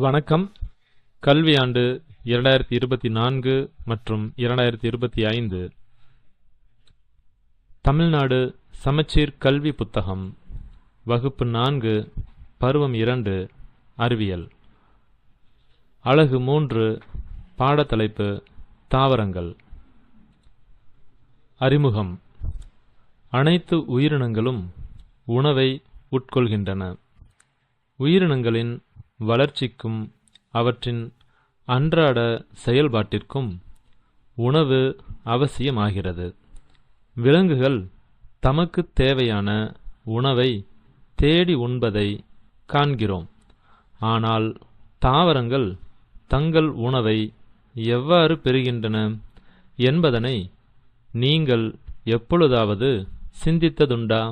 வணக்கம். கல்வியாண்டு 2024 மற்றும் 2025 தமிழ்நாடு சமச்சீர் கல்வி புத்தகம் வகுப்பு 4 பருவம் 2 அறிவியல் அலகு 3 பாடத்தலைப்பு தாவரங்கள். அறிமுகம். அனைத்து உயிரினங்களும் உணவை உட்கொள்கின்றன. உயிரினங்களின் வளர்ச்சிக்கும் அவற்றின் அன்றாட செயல்பாட்டிற்கும் உணவு அவசியமாகிறது. விலங்குகள் தமக்கு தேவையான உணவை தேடி உண்பதை காண்கிறோம். ஆனால் தாவரங்கள் தங்கள் உணவை எவ்வாறு பெறுகின்றன என்பதனை நீங்கள் எப்பொழுதாவது சிந்தித்ததுண்டா?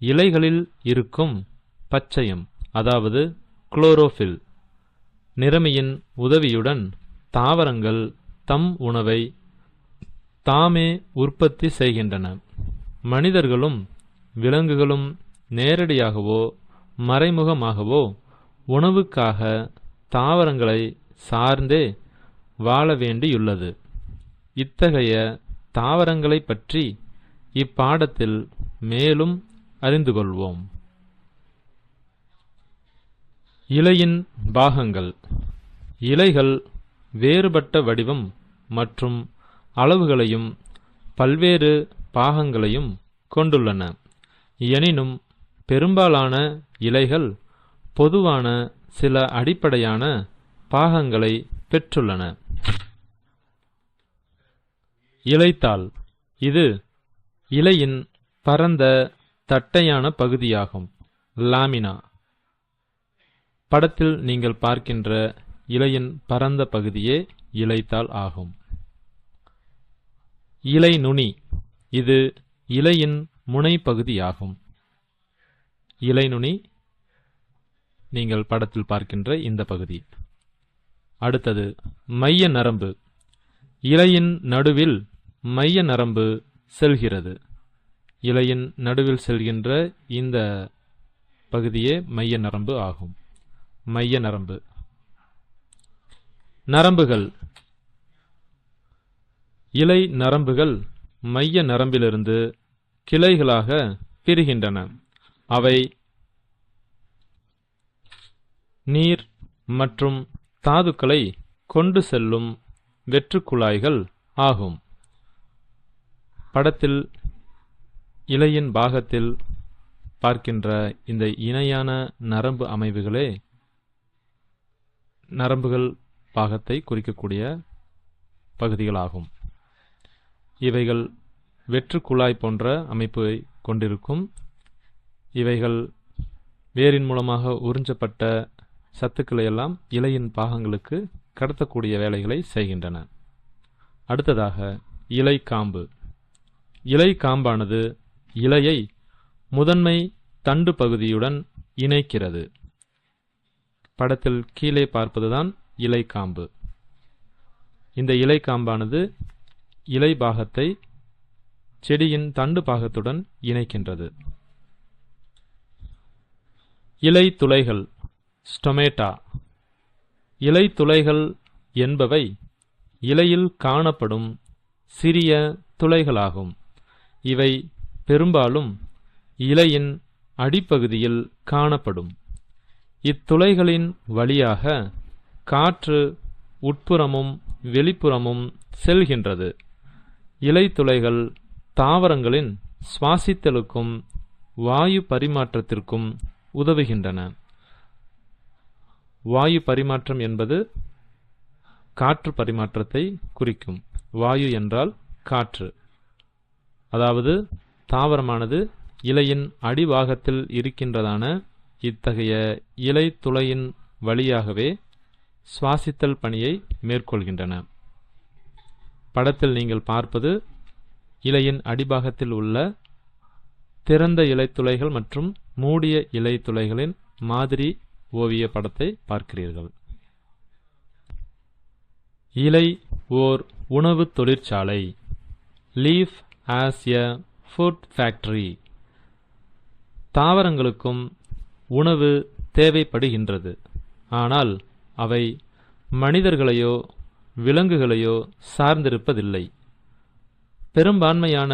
இலைகளில் இருக்கும் பச்சையம், அதாவது குளோரோஃபில் நிறமியின் உதவியுடன் தாவரங்கள் தம் உணவை தாமே உற்பத்தி செய்கின்றன. மனிதர்களும் விலங்குகளும் நேரடியாகவோ மறைமுகமாகவோ உணவுக்காக தாவரங்களை சார்ந்தே வாழ வேண்டியுள்ளது. இத்தகைய தாவரங்களை பற்றி இப்பாடத்தில் மேலும் அறிந்து கொள்வோம். இலையின் பாகங்கள். இலைகள் வேறுபட்ட வடிவம் மற்றும் அளவுகளையும் பல்வேறு பாகங்களையும் கொண்டுள்ளன. எனினும் பெரும்பாலான இலைகள் பொதுவான சில அடிப்படையான பாகங்களை பெற்றுள்ளன. இலைத்தாள். இது இலையின் பரந்த தட்டையான பகுதியாகும். லாமினா. படத்தில் நீங்கள் பார்க்கின்ற இலையின் பரந்த பகுதியே இலைத்தாள் ஆகும். இலை நுனி. இது இலையின் முனைப்பகுதியாகும். இலை நுனி நீங்கள் படத்தில் பார்க்கின்ற இந்த பகுதி. அடுத்தது மைய நரம்பு. இலையின் நடுவில் மைய நரம்பு செல்கிறது. இலையின் நடுவில் செல்கின்ற இந்த பகுதியே மைய நரம்பு ஆகும். மைய நரம்பு. நரம்புகள். இலை நரம்புகள் மைய நரம்பிலிருந்து கிளைகளாக பிரிகின்றன. அவை நீர் மற்றும் தாதுக்களை கொண்டு செல்லும் வெற்றுக்குழாய்கள் ஆகும். படத்தில் இலையின் பாகத்தில் பார்க்கின்ற இந்த இணையான நரம்பு அமைவுகளே நரம்புகள் பாகத்தை குறிக்கக்கூடிய பகுதிகளாகும். இவைகள் வெற்றுக்குழாய் போன்ற அமைப்பை கொண்டிருக்கும். இவைகள் வேரின் மூலமாக உறிஞ்சப்பட்ட சத்துக்களை எல்லாம் இலையின் பாகங்களுக்கு கடத்தக்கூடிய வேலைகளை செய்கின்றன. அடுத்ததாக இலை காம்பு. இலை காம்பானது இலையை முதன்மை தண்டு பகுதியுடன் இணைக்கிறது. படத்தில் கீழே பார்ப்பதுதான் இலை காம்பு. இந்த இலை காம்பானது இலை பாகத்தை செடியின் தண்டு பாகத்துடன் இணைக்கின்றது. இலை துளைகள். ஸ்டொமேட்டா. இலை துளைகள் என்பவை இலையில் காணப்படும் சிறிய துளைகளாகும். இவை பெரும்பாலும் இலையின் அடிப்பகுதியில் காணப்படும். இத்துளைகளின் வழியாக காற்று உட்புறமும் வெளிப்புறமும் செல்கின்றது. இலை துளைகள் தாவரங்களின் சுவாசித்தலுக்கும் வாயு பரிமாற்றத்திற்கும் உதவுகின்றன. வாயு பரிமாற்றம் என்பது காற்று பரிமாற்றத்தை குறிக்கும். வாயு என்றால் காற்று. அதாவது தாவரமானது இலையின் அடிபாகத்தில் இருக்கின்றதான இத்தகைய இலை துளையின் வழியாகவே சுவாசித்தல் பணியை மேற்கொள்கின்றன. படத்தில் நீங்கள் பார்ப்பது இலையின் அடிபாகத்தில் உள்ள திறந்த இலைத்துளைகள் மற்றும் மூடிய இலைத்துளைகளின் மாதிரி ஓவிய படத்தை பார்க்கிறீர்கள். இலை ஓர் உணவு தொழிற்சாலை. Leaf as a food factory. தாவரங்களுக்கும் உணவு தேவைப்படுகின்றது. ஆனால் அவை மனிதர்களையோ விலங்குகளையோ சார்ந்திருப்பதில்லை. பெரும்பான்மையான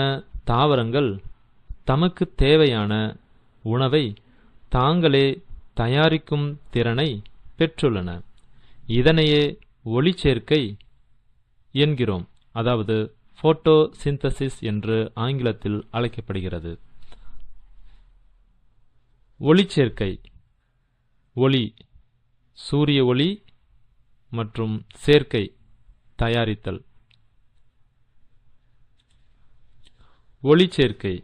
தாவரங்கள் தமக்கு தேவையான உணவை தாங்களே தயாரிக்கும் திறனை பெற்றுள்ளன. இதனையே ஒளிச்சேர்க்கை என்கிறோம், அதாவது போட்டோசிந்தசிஸ் என்று ஆங்கிலத்தில் அழைக்கப்படுகிறது. ஒளிச்சேர்க்கை, ஒளி, சூரிய ஒளி மற்றும் சேர்க்கை, தயாரித்தல். ஒளிச்சேர்க்கை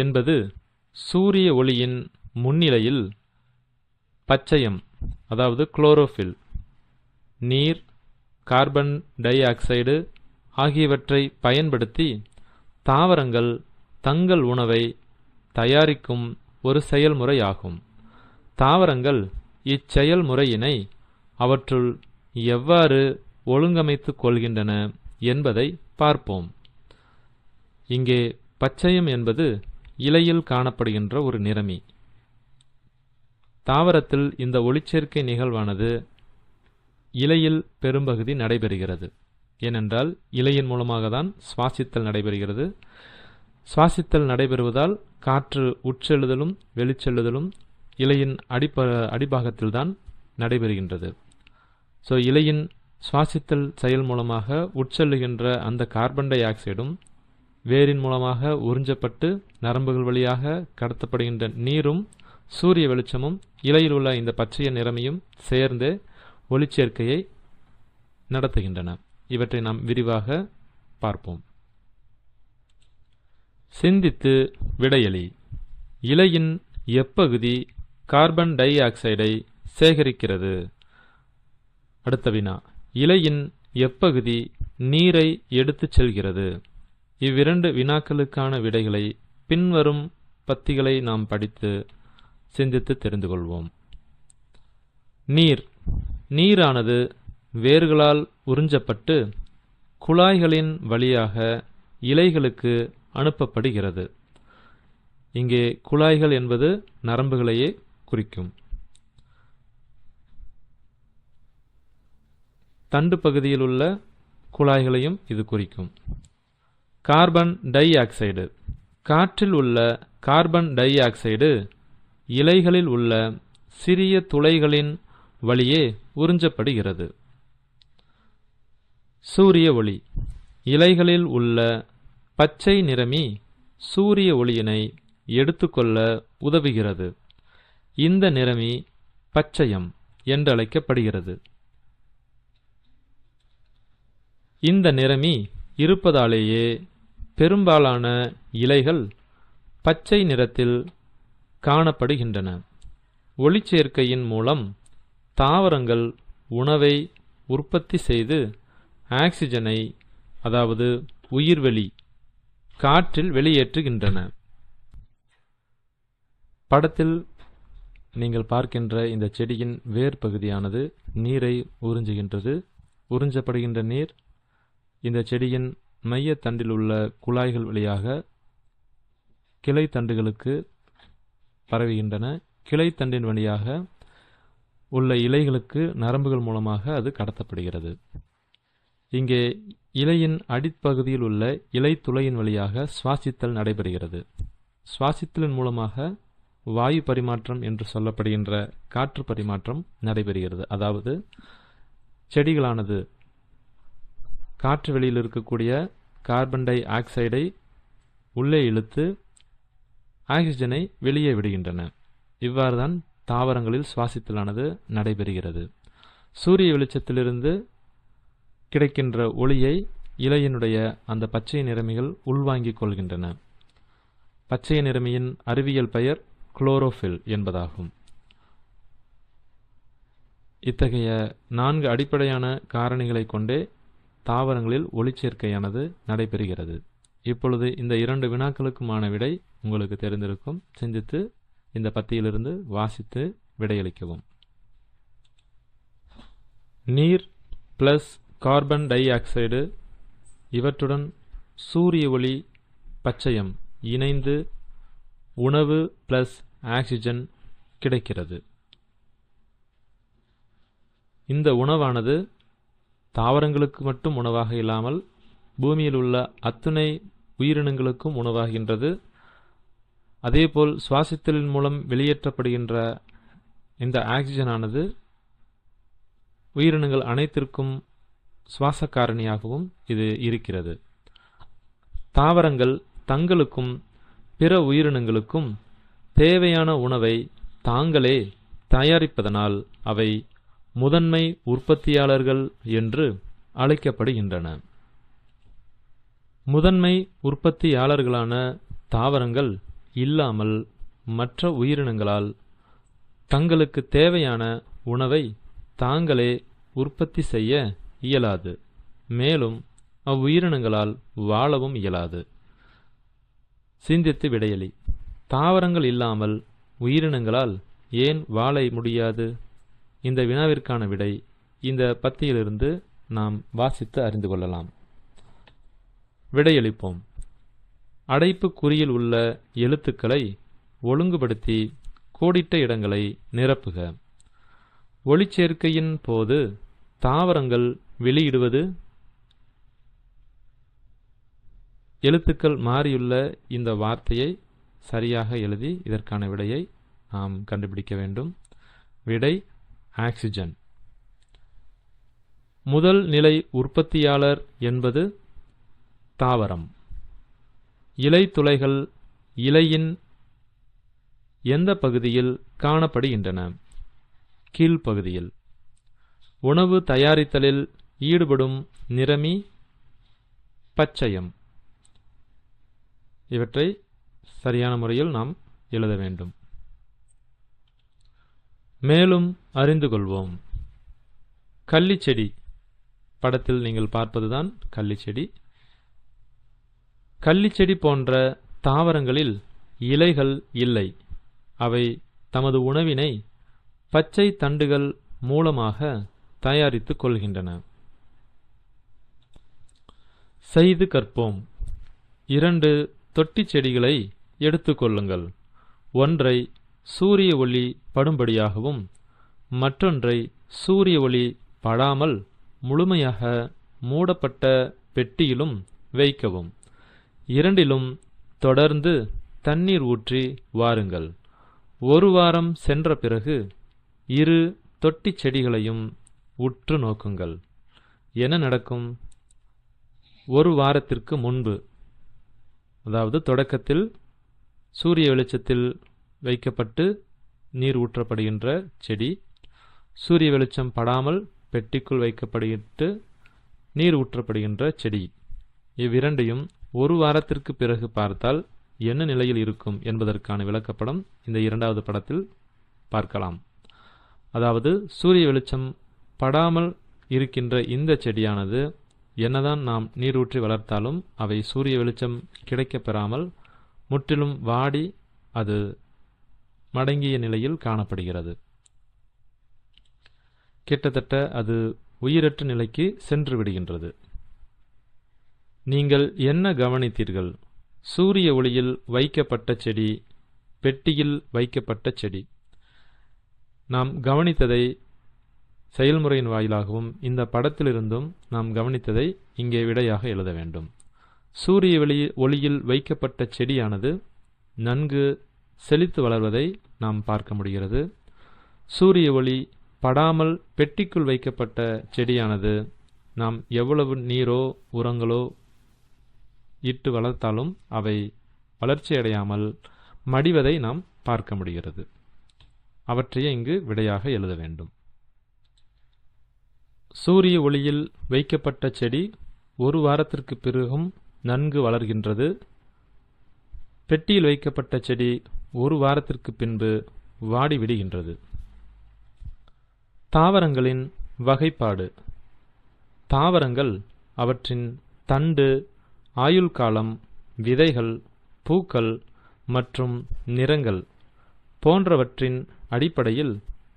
என்பது சூரிய ஒளியின் முன்னிலையில் பச்சையம், அதாவது குளோரோஃபில், நீர், கார்பன் டை ஆக்சைடு ஆகியவற்றை பயன்படுத்தி தாவரங்கள் தங்கள் உணவை தயாரிக்கும் ஒரு செயல்முறையாகும். தாவரங்கள் இச்செயல்முறையினை அவற்றுள் எவ்வாறு ஒழுங்கமைத்துக் கொள்கின்றன என்பதை பார்ப்போம். இங்கே பச்சையம் என்பது இலையில் காணப்படுகின்ற ஒரு நிறமி. தாவரத்தில் இந்த ஒளிச்சேர்க்கை நிகழ்வானது இலையில் பெரும்பகுதி நடைபெறுகிறது. ஏனென்றால் இலையின் மூலமாக தான் சுவாசித்தல் நடைபெறுகிறது. சுவாசித்தல் நடைபெறுவதால் காற்று உட்செல்லுதலும் வெளிச்செல்லுதலும் இலையின் அடிபாகத்தில்தான் நடைபெறுகின்றது. ஸோ இலையின் சுவாசித்தல் செயல் மூலமாக உட்செல்லுகின்ற அந்த கார்பன் டை ஆக்சைடும் வேரின் மூலமாக உறிஞ்சப்பட்டு நரம்புகள் வழியாக கடத்தப்படுகின்ற நீரும் சூரிய வெளிச்சமும் இலையில் உள்ள இந்த பச்சைய நிறமியும் சேர்ந்து ஒளிச்சேர்க்கையை நடத்துகின்றன. இவற்றை நாம் விரிவாக பார்ப்போம். சிந்தித்து விடையளி. இலையின் எப்பகுதி கார்பன் டை ஆக்சைடை சேகரிக்கிறது? அடுத்த வினா, இலையின் எப்பகுதி நீரை எடுத்துச் செல்கிறது? இவ்விரண்டு வினாக்களுக்கான விடைகளை பின்வரும் பத்திகளை நாம் படித்து சிந்தித்து தெரிந்து கொள்வோம். நீர். நீரானது வேர்களால் உறிஞ்சப்பட்டு குழாய்களின் வழியாக இலைகளுக்கு அனுப்பப்படுகிறது. இங்கே குழாய்கள் என்பது நரம்புகளையே குறிக்கும். தண்டு பகுதியில் உள்ள குழாய்களையும் இது குறிக்கும். Carbon di oxide. காற்றில் உள்ள கார்பன் டை ஆக்சைடு இலைகளில் உள்ள சிறிய துளைகளின் வழியே உறிஞ்சப்படுகிறது. சூரிய ஒளி. இலைகளில் உள்ள பச்சை நிறமி சூரிய ஒளியினை எடுத்துக்கொள்ள உதவுகிறது. இந்த நிறமி பச்சையம் என்றழைக்கப்படுகிறது. இந்த நிறமி இருப்பதாலேயே பெரும்பாலான இலைகள் பச்சை நிறத்தில் காணப்படுகின்றன. ஒளிச்சேர்க்கையின் மூலம் தாவரங்கள் உணவை உற்பத்தி செய்து ஆக்சிஜனை, அதாவது உயிர்வெளி, காற்றில் வெளியேற்றுகின்றன. படத்தில் நீங்கள் பார்க்கின்ற இந்த செடியின் வேர் பகுதியானது நீரை உறிஞ்சுகின்றது. உறிஞ்சப்படுகின்ற நீர் இந்த செடியின் மைய தண்டில் உள்ள குழாய்கள் வழியாக கிளை தண்டுகளுக்கு பரவுகின்றன. கிளை தண்டின் வழியாக உள்ள இலைகளுக்கு நரம்புகள் மூலமாக அது கடத்தப்படுகிறது. இங்கே இலையின் அடிப்பகுதியில் உள்ள இலை துளையின் வழியாக சுவாசித்தல் நடைபெறுகிறது. சுவாசித்தலின் மூலமாக வாயு பரிமாற்றம் என்று சொல்லப்படுகின்ற காற்று பரிமாற்றம் நடைபெறுகிறது. அதாவது செடிகளானது காற்று வெளியில் இருக்கக்கூடிய கார்பன் டை ஆக்சைடை உள்ளே இழுத்து ஆக்சிஜனை வெளியே விடுகின்றன. இவ்வாறுதான் தாவரங்களில் சுவாசித்தலானது நடைபெறுகிறது. சூரிய வெளிச்சத்திலிருந்து கிடைக்கின்ற ஒளியை இலையினுடைய அந்த பச்சை நிறமிகள் உள்வாங்கிக் கொள்கின்றன. பச்சை நிறமியின் அறிவியல் பெயர் குளோரோஃபில் என்பதாகும். இத்தகைய 4 அடிப்படையான காரணிகளை கொண்டே தாவரங்களில் ஒளிச்சேர்க்கையானது நடைபெறுகிறது. இப்பொழுது இந்த 2 வினாக்களுக்குமான விடை உங்களுக்கு தெரிந்திருக்கும். சிந்தித்து இந்த பத்தியிலிருந்து வாசித்து விடையளிக்கவும். நீர் பிளஸ் கார்பன் டை ஆக்சைடு இவற்றுடன் சூரிய ஒளி பச்சையம் இணைந்து உணவு பிளஸ் ஆக்சிஜன் கிடைக்கிறது. இந்த உணவானது தாவரங்களுக்கு மட்டும் உணவாக இல்லாமல் பூமியில் உள்ள அத்துணை உயிரினங்களுக்கும் உணவாகின்றது. அதேபோல் சுவாசித்தலின் மூலம் வெளியேற்றப்படுகின்ற இந்த ஆக்சிஜனானது உயிரினங்கள் அனைத்திற்கும் சுவாச காரணியாகவும் இது இருக்கிறது. தாவரங்கள் தங்களுக்கும் பிற உயிரினங்களுக்கும் தேவையான உணவை தாங்களே தயாரிப்பதனால் அவை முதன்மை உற்பத்தியாளர்கள் என்று அழைக்கப்படுகின்றன. முதன்மை உற்பத்தியாளர்களான தாவரங்கள் இல்லாமல் மற்ற உயிரினங்களால் தங்களுக்கு தேவையான உணவை தாங்களே உற்பத்தி செய்ய இயலாது. மேலும் அவ்வுயிரினங்களால் வாழவும் இயலாது. சிந்தித்து விடையளி. தாவரங்கள் இல்லாமல் உயிரினங்களால் ஏன் வாழ முடியாது? இந்த வினாவிற்கான விடை இந்த பத்தியிலிருந்து நாம் வாசித்து அறிந்து கொள்ளலாம். விடையளிப்போம். அடைப்பு குறியில் உள்ள எழுத்துக்களை ஒழுங்குபடுத்தி கோடிட்ட இடங்களை நிரப்புக. ஒளிச்சேர்க்கையின் போது தாவரங்கள் வெளியிடுவது எழுத்துக்கள் மாறியுள்ள இந்த வார்த்தையை சரியாக எழுதி இதற்கான விடையை நாம் கண்டுபிடிக்க வேண்டும். விடை ஆக்சிஜன். முதல் நிலை உற்பத்தியாளர் என்பது தாவரம். இலை துளைகள் இலையின் எந்த பகுதியில் காணப்படுகின்றன? கீழ்ப்பகுதியில். உணவு தயாரித்தலில் ஈடுபடும் நிறமி பச்சையம். இவற்றை சரியான முறையில் நாம் எழுத வேண்டும். மேலும் அறிந்து கொள்வோம். கள்ளிச்செடி. படத்தில் நீங்கள் பார்ப்பதுதான் கள்ளிச்செடி. கள்ளிச்செடி போன்ற தாவரங்களில் இலைகள் இல்லை. அவை தமது உணவினை பச்சை தண்டுகள் மூலமாக தயாரித்துக் கொள்கின்றன. செய்து கற்போம். 2 தொட்டிச் செடிகளை எடுத்துக்கொள்ளுங்கள். ஒன்றை சூரிய ஒளி படும்படியாகவும் மற்றொன்றை சூரிய ஒளி படாமல் முழுமையாக மூடப்பட்ட பெட்டியிலும் வைக்கவும். இரண்டிலும் தொடர்ந்து தண்ணீர் ஊற்றி வாருங்கள். 1 வாரம் சென்ற பிறகு 2 தொட்டிச் செடிகளையும் உற்று நோக்குங்கள். என்ன நடக்கும்? 1 வாரத்திற்கு முன்பு, அதாவது தொடக்கத்தில் சூரிய வெளிச்சத்தில் வைக்கப்பட்டு நீர் ஊற்றப்படுகின்ற செடி, சூரிய வெளிச்சம் படாமல் பெட்டிக்குள் வைக்கப்பட்டு நீர் ஊற்றப்படுகின்ற செடி, இவ்விரண்டையும் 1 வாரத்திற்கு பிறகு பார்த்தால் என்ன நிலையில் இருக்கும் என்பதற்கான விளக்கப்படம் இந்த 2வது படத்தில் பார்க்கலாம். அதாவது சூரிய வெளிச்சம் படாமல் இருக்கின்ற இந்த செடியானது என்னதான் நாம் நீரூற்றி வளர்த்தாலும் அவை சூரிய வெளிச்சம் கிடைக்கப் பெறாமல் முற்றிலும் வாடி அது மடங்கிய நிலையில் காணப்படுகிறது. கிட்டத்தட்ட அது உயிரற்ற நிலைக்கு சென்று விடுகின்றது. நீங்கள் என்ன கவனித்தீர்கள்? சூரிய ஒளியில் வைக்கப்பட்ட செடி, பெட்டியில் வைக்கப்பட்ட செடி. நாம் கவனித்ததை செயல்முறையின் வாயிலாகவும் இந்த படத்திலிருந்தும் நாம் கவனித்ததை இங்கே விடையாக எழுத வேண்டும். சூரிய ஒளியில் வைக்கப்பட்ட செடியானது நன்கு செழித்து வளர்வதை நாம் பார்க்க முடிகிறது. சூரிய ஒளி படாமல் பெட்டிக்குள் வைக்கப்பட்ட செடியானது நாம் எவ்வளவு நீரோ உரங்களோ இட்டு வளர்த்தாலும் அவை வளர்ச்சியடையாமல் மடிவதை நாம் பார்க்க முடிகிறது. அவற்றையே இங்கு விடையாக எழுத வேண்டும். சூரிய ஒளியில் வைக்கப்பட்ட செடி 1 வாரத்திற்கு பிறகும் நன்கு வளர்கின்றது. பெட்டியில் வைக்கப்பட்ட செடி 1 வாரத்திற்கு பின்பு வாடிவிடுகின்றது. தாவரங்களின் வகைப்பாடு. தாவரங்கள் அவற்றின் தண்டு, ஆயுள் காலம், விதைகள், பூக்கள் மற்றும் நிறங்கள் போன்றவற்றின் அடிப்படையில்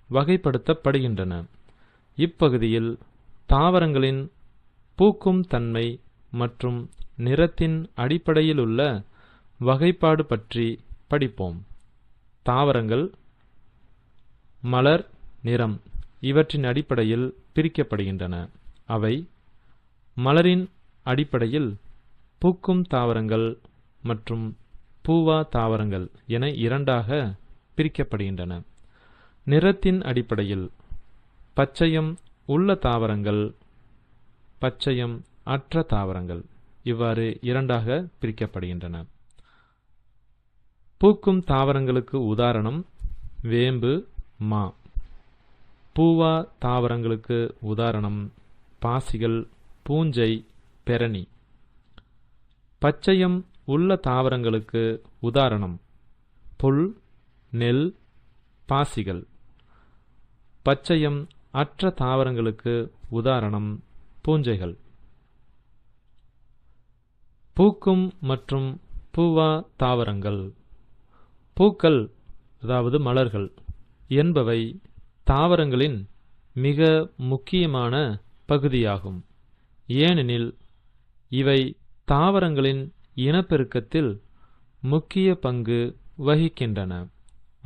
வகைப்படுத்தப்படுகின்றன. இப்பகுதியில் தாவரங்களின் பூக்கும் தன்மை மற்றும் நிறத்தின் அடிப்படையிலுள்ள வகைப்பாடு பற்றி படிப்போம். தாவரங்கள் மலர், நிறம் இவற்றின் அடிப்படையில் பிரிக்கப்படுகின்றன. அவை மலரின் அடிப்படையில் பூக்கும் தாவரங்கள் மற்றும் பூவா தாவரங்கள் என இரண்டாக பிரிக்கப்படுகின்றன. நிறத்தின் அடிப்படையில் பச்சையம் உள்ள தாவரங்கள், பச்சையம் அற்ற தாவரங்கள் இவ்வாறு இரண்டாக பிரிக்கப்படுகின்றன. பூக்கும் தாவரங்களுக்கு உதாரணம் வேம்பு, மா. பூவா தாவரங்களுக்கு உதாரணம் பாசிகள், பூஞ்சை, பெரணி. பச்சையம் உள்ள தாவரங்களுக்கு உதாரணம் புல், நெல், பாசிகள். பச்சையம் அற்ற தாவரங்களுக்கு உதாரணம் பூஞ்சைகள். பூக்கும் மற்றும் பூவா தாவரங்கள். பூக்கள் அதாவது மலர்கள் என்பவை தாவரங்களின் மிக முக்கியமான பகுதியாகும். ஏனெனில் இவை தாவரங்களின் இனப்பெருக்கத்தில் முக்கிய பங்கு வகிக்கின்றன.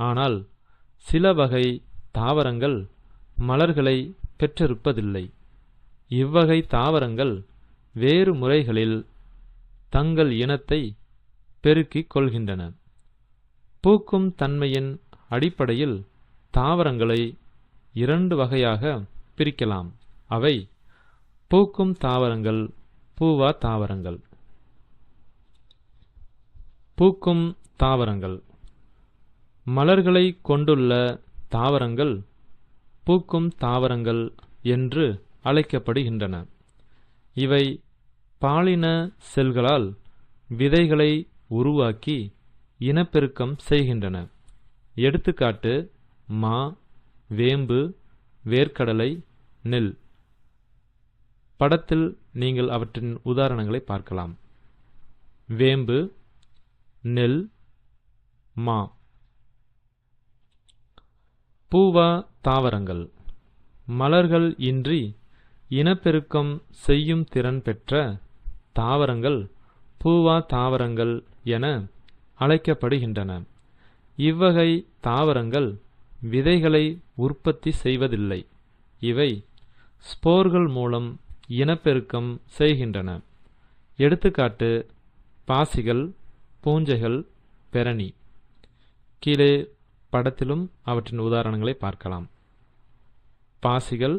ஆனால் சில வகை தாவரங்கள் மலர்களை பெற்றிருப்பதில்லை. இவ்வகை தாவரங்கள் வேறு முறைகளில் தங்கள் இனத்தை பெருக்கிக் கொள்கின்றன. பூக்கும் தன்மையின் அடிப்படையில் தாவரங்களை இரண்டு வகையாக பிரிக்கலாம். அவை பூக்கும் தாவரங்கள், பூவா தாவரங்கள். பூக்கும் தாவரங்கள். மலர்களை கொண்டுள்ள தாவரங்கள் பூக்கும் தாவரங்கள் என்று அழைக்கப்படுகின்றன. இவை பாலின செல்களால் விதைகளை உருவாக்கி இனப்பெருக்கம் செய்கின்றன. எடுத்துக்காட்டு மா, வேம்பு, வேர்க்கடலை, நெல். படத்தில் நீங்கள் அவற்றின் உதாரணங்களை பார்க்கலாம். வேம்பு, நெல், மா. பூவா தாவரங்கள். மலர்கள் இன்றி இனப்பெருக்கம் செய்யும் திறன் பெற்ற தாவரங்கள் பூவா தாவரங்கள் என அழைக்கப்படுகின்றன. இவ்வகை தாவரங்கள் விதைகளை உற்பத்தி செய்வதில்லை. இவை ஸ்போர்கள் மூலம் இனப்பெருக்கம் செய்கின்றன. எடுத்துக்காட்டு பாசிகள், பூஞ்சைகள், பெரணி. கீழே படத்திலும் அவற்றின் உதாரணங்களை பார்க்கலாம். பாசிகள்,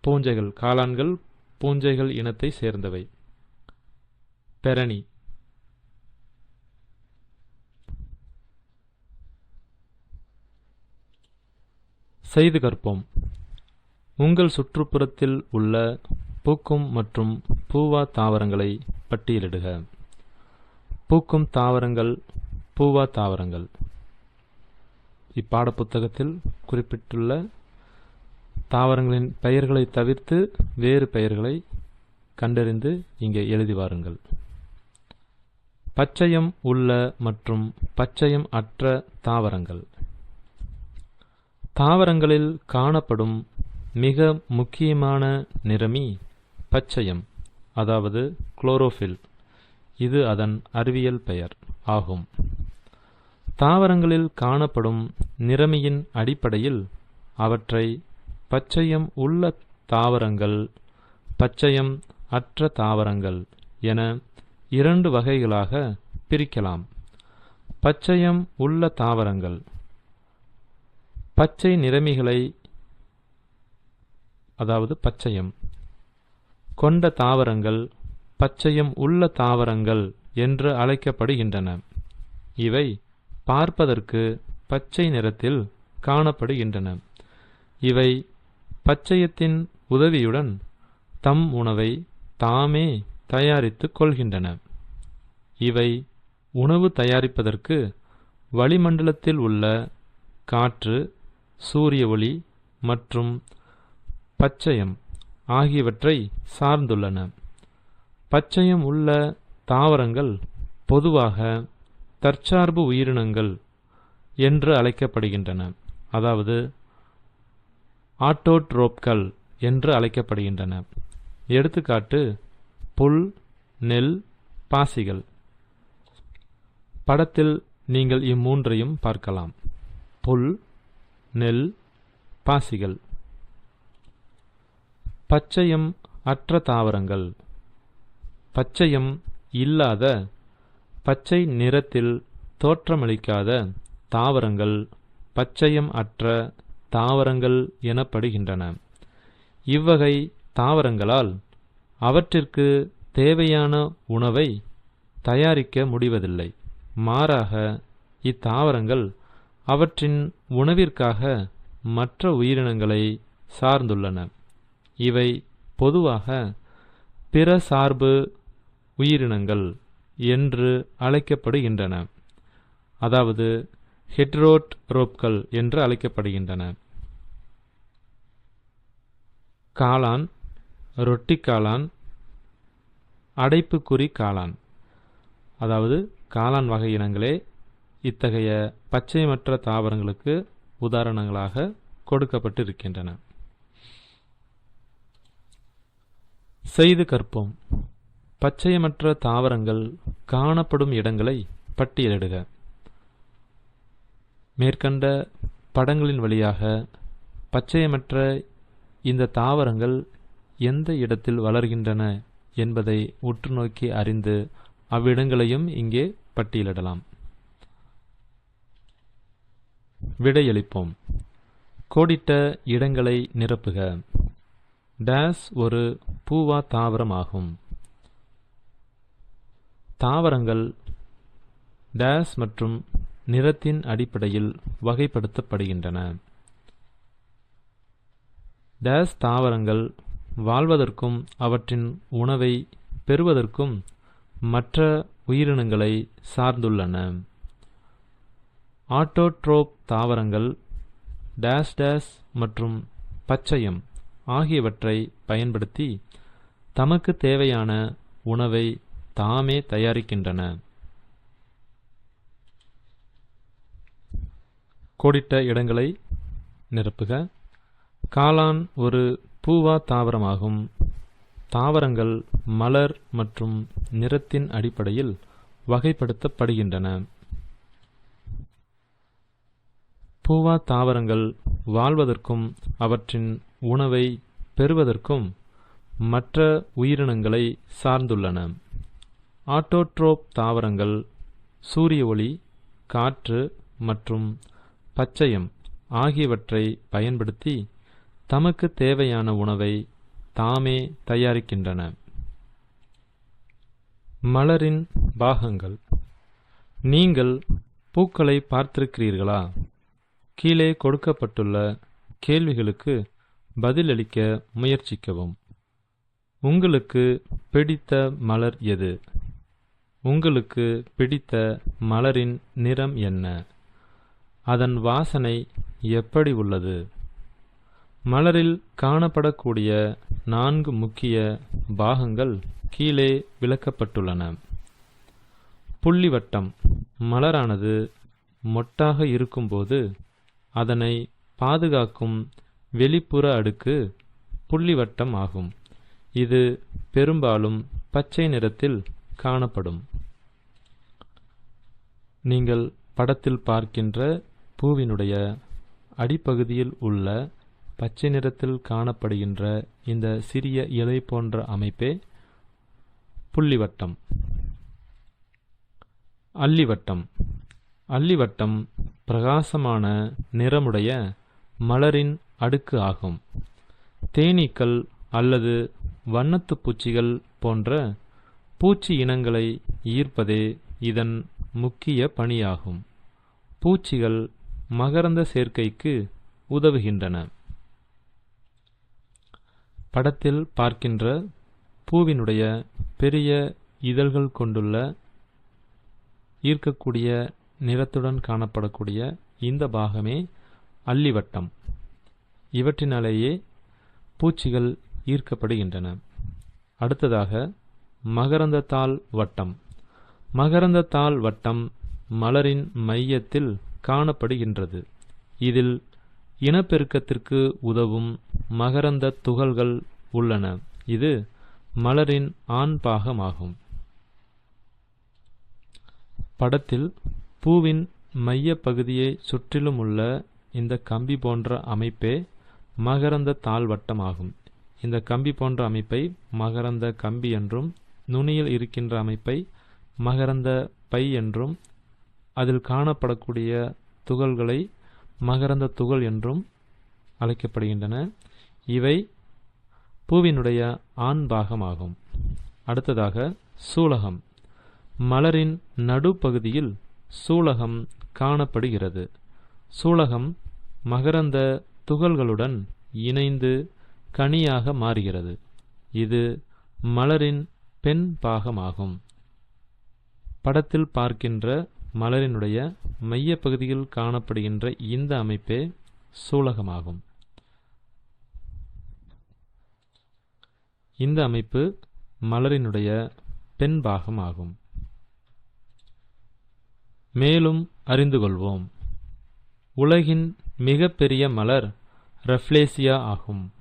பூஞ்சைகள் காளான்கள், பூஞ்சைகள் இனத்தை சேர்ந்தவை. பெரணி. செய்து கற்போம். உங்கள் சுற்றுப்புறத்தில் உள்ள பூக்கும் மற்றும் பூவா தாவரங்களை பட்டியலிடுக. பூக்கும் தாவரங்கள், பூவா தாவரங்கள். இப்பாடப்புத்தகத்தில் குறிப்பிட்டுள்ள தாவரங்களின் பெயர்களை தவிர்த்து வேறு பெயர்களை கண்டறிந்து இங்கே எழுதி வாருங்கள். பச்சையம் உள்ள மற்றும் பச்சையம் அற்ற தாவரங்கள். தாவரங்களில் காணப்படும் மிக முக்கியமான நிறமி பச்சையம், அதாவது குளோரோஃபில். இது அதன் அறிவியல் பெயர் ஆகும். தாவரங்களில் காணப்படும் நிறமியின் அடிப்படையில் அவற்றை பச்சையம் உள்ள தாவரங்கள், பச்சையம் அற்ற தாவரங்கள் என இரண்டு வகைகளாக பிரிக்கலாம். பச்சையம் உள்ள தாவரங்கள். பச்சை நிறமிகளை அதாவது பச்சையம் கொண்ட தாவரங்கள் பச்சையம் உள்ள தாவரங்கள் என்று அழைக்கப்படுகின்றன. இவை பார்ப்பதற்கு பச்சை நிறத்தில் காணப்படுகின்றன. இவை பச்சையத்தின் உதவியுடன் தம் உணவை தாமே தயாரித்துக் கொள்கின்றன. இவை உணவு தயாரிப்பதற்கு வளிமண்டலத்தில் உள்ள காற்று, சூரிய ஒளி மற்றும் பச்சையம் ஆகியவற்றை சார்ந்துள்ளன. பச்சையம் உள்ள தாவரங்கள் பொதுவாக தற்சார்பு உயிரினங்கள் என்று அழைக்கப்படுகின்றன. அதாவது ஆட்டோட்ரோப்கள் என்று அழைக்கப்படுகின்றன. எடுத்துக்காட்டு புல், நெல், பாசிகள். படத்தில் நீங்கள் இம்மூன்றையும் பார்க்கலாம். புல், நெல், பாசிகள். பச்சையம் அற்ற தாவரங்கள். பச்சையம் இல்லாத, பச்சை நிறத்தில் தோற்றமளிக்காத தாவரங்கள் பச்சையம் அற்ற தாவரங்கள் எனப்படுகின்றன. இவ்வகை தாவரங்களால் அவற்றிற்கு தேவையான உணவை தயாரிக்க முடிவதில்லை. மாறாக இத்தாவரங்கள் அவற்றின் உணவிற்காக மற்ற உயிரினங்களை சார்ந்துள்ளன. இவை பொதுவாக பிற சார்பு உயிரினங்கள் என்று அழைக்கப்படுகின்றன, அதாவது ஹெட்ரோட்ரோப்கள் என்று அழைக்கப்படுகின்றன. காளான், ரொட்டி காளான், அடைப்புக்குறி காளான், அதாவது காளான் வகை இனங்களே இத்தகைய பச்சையமற்ற தாவரங்களுக்கு உதாரணங்களாக கொடுக்கப்பட்டிருக்கின்றன. செய்து கற்போம். பச்சையமற்ற தாவரங்கள் காணப்படும் இடங்களை பட்டியலிடுக. மேற்கண்ட படங்களின் வழியாக பச்சையமற்ற இந்த தாவரங்கள் எந்த இடத்தில் வளர்கின்றன என்பதை உற்று நோக்கி அறிந்து அவ்விடங்களையும் இங்கே பட்டியலிடலாம். விடையளிப்போம். கோடிட்ட இடங்களை நிரப்புக. டேஸ் ஒரு பூவா தாவரமாகும். தாவரங்கள் டேஸ் மற்றும் நிறத்தின் அடிப்படையில் வகைப்படுத்தப்படுகின்றன. டேஸ் தாவரங்கள் வாழ்வதற்கும் அவற்றின் உணவை பெறுவதற்கும் மற்ற உயிரினங்களை சார்ந்துள்ளன. ஆட்டோட்ரோப் தாவரங்கள் டேஸ் டேஸ் மற்றும் பச்சையம் ஆகியவற்றை பயன்படுத்தி தமக்கு தேவையான உணவை தாமே தயாரிக்கின்றன. கோடிட்ட இடங்களை நிரப்புக. காளான் ஒரு பூவா தாவரமாகும். தாவரங்கள் மலர் மற்றும் நிறத்தின் அடிப்படையில் வகைப்படுத்தப்படுகின்றன. பூவா தாவரங்கள் வாழ்வதற்கும் அவற்றின் உணவை பெறுவதற்கும் மற்ற உயிரினங்களை சார்ந்துள்ளன. ஆட்டோட்ரோப் தாவரங்கள் சூரிய ஒளி, காற்று மற்றும் பச்சையம் ஆகியவற்றை பயன்படுத்தி தமக்கு தேவையான உணவை தாமே தயாரிக்கின்றன. மலரின் பாகங்கள். நீங்கள் பூக்களை பார்த்திருக்கிறீர்களா? கீழே கொடுக்கப்பட்டுள்ள கேள்விகளுக்கு பதிலளிக்க முயற்சிக்கவும். உங்களுக்கு பிடித்த மலர் எது? உங்களுக்கு பிடித்த மலரின் நிறம் என்ன? அதன் வாசனை எப்படி உள்ளது? மலரில் காணப்படக்கூடிய 4 முக்கிய பாகங்கள் கீழே விளக்கப்பட்டுள்ளன. புள்ளிவட்டம். மலரானது மொட்டாக இருக்கும்போது அதனை பாதுகாக்கும் வெளிப்புற அடுக்கு புள்ளிவட்டம் ஆகும். இது பெரும்பாலும் பச்சை நிறத்தில் காணப்படும். நீங்கள் படத்தில் பார்க்கின்ற பூவினுடைய அடிப்பகுதியில் உள்ள பச்சை நிறத்தில் காணப்படுகின்ற இந்த சிறிய இலை போன்ற அமைப்பே புள்ளிவட்டம். அல்லிவட்டம். அல்லிவட்டம் பிரகாசமான நிறமுடைய மலரின் அடுக்கு ஆகும். தேனீக்கள் அல்லது வண்ணத்து பூச்சிகள் போன்ற பூச்சி இனங்களை ஈர்ப்பதே இதன் முக்கிய பணியாகும். பூச்சிகள் மகரந்த சேர்க்கைக்கு உதவுகின்றன. படத்தில் பார்க்கின்ற பூவினுடைய பெரிய இதழ்கள் கொண்டுள்ள ஈர்க்கக்கூடிய நிறத்துடன் காணப்படக்கூடிய இந்த பாகமே அல்லிவட்டம். இவற்றினாலேயே பூச்சிகள் ஈர்க்கப்படுகின்றன. அடுத்ததாக மகரந்தத்தாள் வட்டம். மகரந்தத்தாள் வட்டம் மலரின் மையத்தில் காணப்படுகின்றது. இதில் இனப்பெருக்கத்திற்கு உதவும் மகரந்த துகள்கள் உள்ளன. இது மலரின் ஆண் பாகமாகும். படத்தில் பூவின் மைய பகுதியை சுற்றிலும் உள்ள இந்த கம்பி போன்ற அமைப்பே மகரந்த தாழ்வட்டமாகும். இந்த கம்பி போன்ற அமைப்பை மகரந்த கம்பி என்றும், நுனியில் இருக்கின்ற அமைப்பை மகரந்த பை என்றும், அதில் காணப்படக்கூடிய துகள்களை மகரந்த துகள் என்றும் அழைக்கப்படுகின்றன. இவை பூவினுடைய ஆண் பாகமாகும். அடுத்ததாக சூலகம். மலரின் நடுப்பகுதியில் சூலகம் காணப்படுகிறது. சூலகம் மகரந்த துகள்களுடன் இணைந்து கனியாக மாறுகிறது. இது மலரின் பெண் பாகமாகும். படத்தில் பார்க்கின்ற மலரினுடைய மையப்பகுதியில் காணப்படுகின்ற இந்த அமைப்பே சூலகமாகும். இந்த அமைப்பு மலரினுடைய பெண் பாகமாகும். மேலும் அறிந்து கொள்வோம். உலகின் மிகப்பெரிய மலர் ரஃப்லேசியா ஆகும்.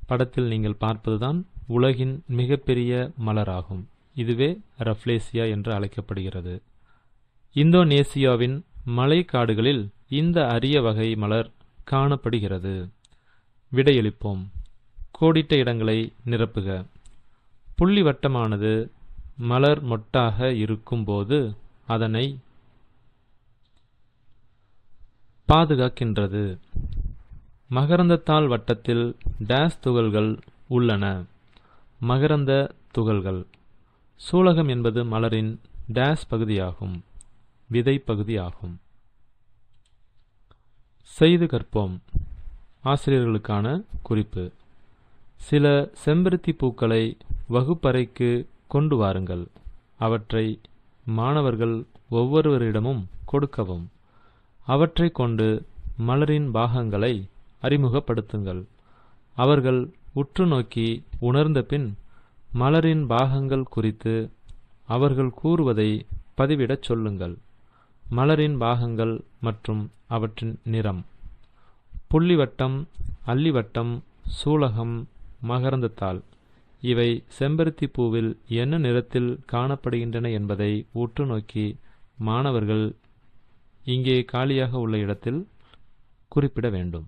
படத்தில் நீங்கள் பார்ப்பதுதான் உலகின் மிகப்பெரிய மலராகும். இதுவே ரஃப்லேசியா என்று அழைக்கப்படுகிறது. இந்தோனேசியாவின் மலைக்காடுகளில் இந்த அரிய வகை மலர் காணப்படுகிறது. விடையளிப்போம். கோடிட்ட இடங்களை நிரப்புக. புள்ளி வட்டமானது மலர் மொட்டாக இருக்கும்போது அதனை பாதுகாக்கின்றது. மகரந்தத்தாள் வட்டத்தில் டேஸ் துகள்கள் உள்ளன. மகரந்த துகள்கள். சூலகம் என்பது மலரின் டேஸ் பகுதியாகும். விதை பகுதியாகும். செய்து கற்போம். ஆசிரியர்களுக்கான குறிப்பு. சில செம்பருத்தி பூக்களை வகுப்பறைக்கு கொண்டு வாருங்கள். அவற்றை மாணவர்கள் ஒவ்வொருவரிடமும் கொடுக்கவும். அவற்றை கொண்டு மலரின் பாகங்களை அறிமுகப்படுத்துங்கள். அவர்கள் உற்று நோக்கி உணர்ந்த பின் மலரின் பாகங்கள் குறித்து அவர்கள் கூறுவதை பதிவிடச் சொல்லுங்கள். மலரின் பாகங்கள் மற்றும் அவற்றின் நிறம். புள்ளிவட்டம், அல்லிவட்டம், சூலகம், மகரந்தத்தாள் இவை செம்பருத்தி பூவில் என்ன நிறத்தில் காணப்படுகின்றன என்பதை உற்று நோக்கி மாணவர்கள் இங்கே காலியாக உள்ள இடத்தில் குறிப்பிட வேண்டும்.